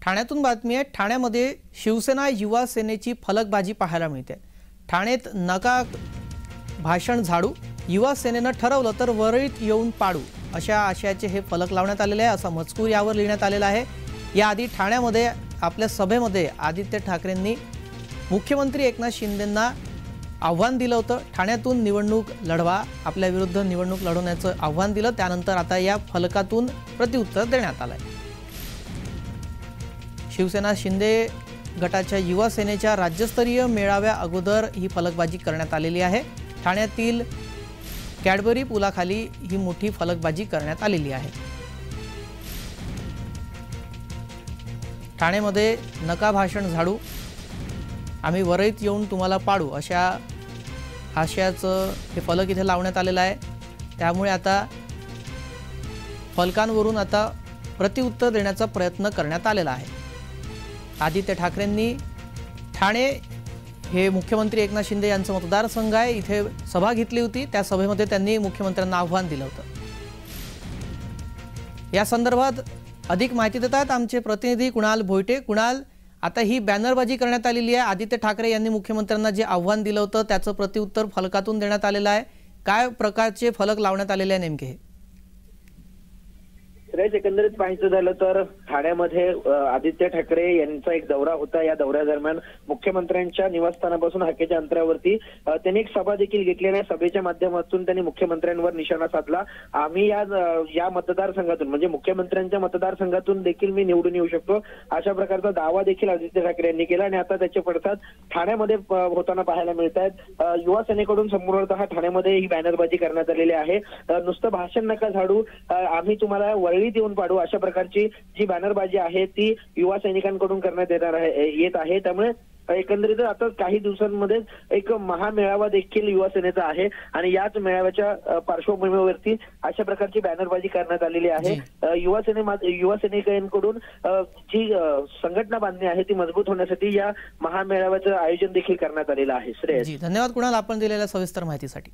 ठाण्यातून बातमी आहे। ठाण्यामध्ये शिवसेना युवा सेनेची फलकबाजी पाहायला मिळते। ठाण्यात नका भाषण झाडू, युवा सेनेनं ठरवलं तर वरळीत येऊन पाडू अशा आशयाचे हे फलक लावण्यात आलेले आहे, असा मजकूर यावर लिहिण्यात आलेला आहे। याआधी ठाण्यामध्ये आपल्या सभेमध्ये आदित्य ठाकरेंनी मुख्यमंत्री एकनाथ शिंदेंना आव्हान दिलं होतं। ठाण्यातून निवडणूक लढवा, आपल्या विरुद्ध निवडणूक लढवण्याचं आव्हान दिलं। त्यानंतर आता या फलकातून प्रत्युत्तर देण्यात आलंय। शिवसेना शिंदे गटाच्या युवा सेनेच्या राज्यस्तरीय मेळाव्या अगोदर ही फलकबाजी करण्यात आलेली आहे। ठाण्यातील कॅडबरी पुलाखाली ही मोठी फलकबाजी करण्यात आलेली आहे। ठाण्यामध्ये नका भाषण झाडू, आम्ही वरळीत येऊन तुम्हाला पाडू अशा आशयाचं हे फलक इथे लावण्यात आलेलं आहे। त्यामुळे आता फलकांवरून आता प्रत्युत्तर देण्याचा प्रयत्न करण्यात आलेला आहे। आदित्य ठाकरेंनी ठाणे हे मुख्यमंत्री एकनाथ शिंदे यांचं मतदारसंघ आहे, इथे सभा घेतली होती। त्या सभेमध्ये त्यांनी मुख्यमंत्र्यांना आव्हान दिलं होतं। या संदर्भात अधिक माहिती देतात आमचे प्रतिनिधी कुणाल भोयटे। कुणाल, आता ही बॅनरबाजी करण्यात आलेली आहे। आदित्य ठाकरे यांनी मुख्यमंत्र्यांना जे आव्हान दिलं होतं त्याचं प्रत्युत्तर फलकातून देण्यात आलेलं आहे। काय प्रकारचे फलक लावण्यात आलेले आहे नेमके हे? एकंदरीत पाहायचं झालं तर ठाण्यामध्ये आदित्य ठाकरे यांचा एक दौरा होता। या दौऱ्यादरम्यान मुख्यमंत्र्यांच्या निवासस्थानापासून हाकेच्या अंतरावरती त्यांनी एक सभा देखील घेतली आणि सभेच्या माध्यमातून त्यांनी मुख्यमंत्र्यांवर निशाणा साधला। आम्ही या मतदारसंघातून म्हणजे मुख्यमंत्र्यांच्या मतदारसंघातून देखील मी निवडून येऊ शकतो अशा प्रकारचा दावा देखील आदित्य ठाकरे यांनी केला आणि आता त्याचे पडसाद ठाण्यामध्ये होताना पाहायला मिळत आहेत। युवा सेनेकडून संपूर्णतः ठाण्यामध्ये ही बॅनरबाजी करण्यात आलेली आहे। नुसतं भाषण नका झाडू, आम्ही तुम्हाला वरळीत येऊन पाडू अशा प्रकारची जी बॅनरबाजी आहे ती युवा सैनिकांकडून करण्यात येत आहे। त्यामुळे एकंदरीत आता काही दिवसांमध्ये एक महामेळावा देखील युवा सेनेचा आहे आणि याच मेळाव्याच्या पार्श्वभूमीवरती अशा प्रकारची बॅनरबाजी करण्यात आलेली आहे। युवा सैनिकांकडून जी संघटना बांधणी आहे ती मजबूत होण्यासाठी या महामेळाव्याचं आयोजन देखील करण्यात आलेलं आहे। श्रेयस, धन्यवाद कुणाल, आपण दिलेल्या सविस्तर माहितीसाठी।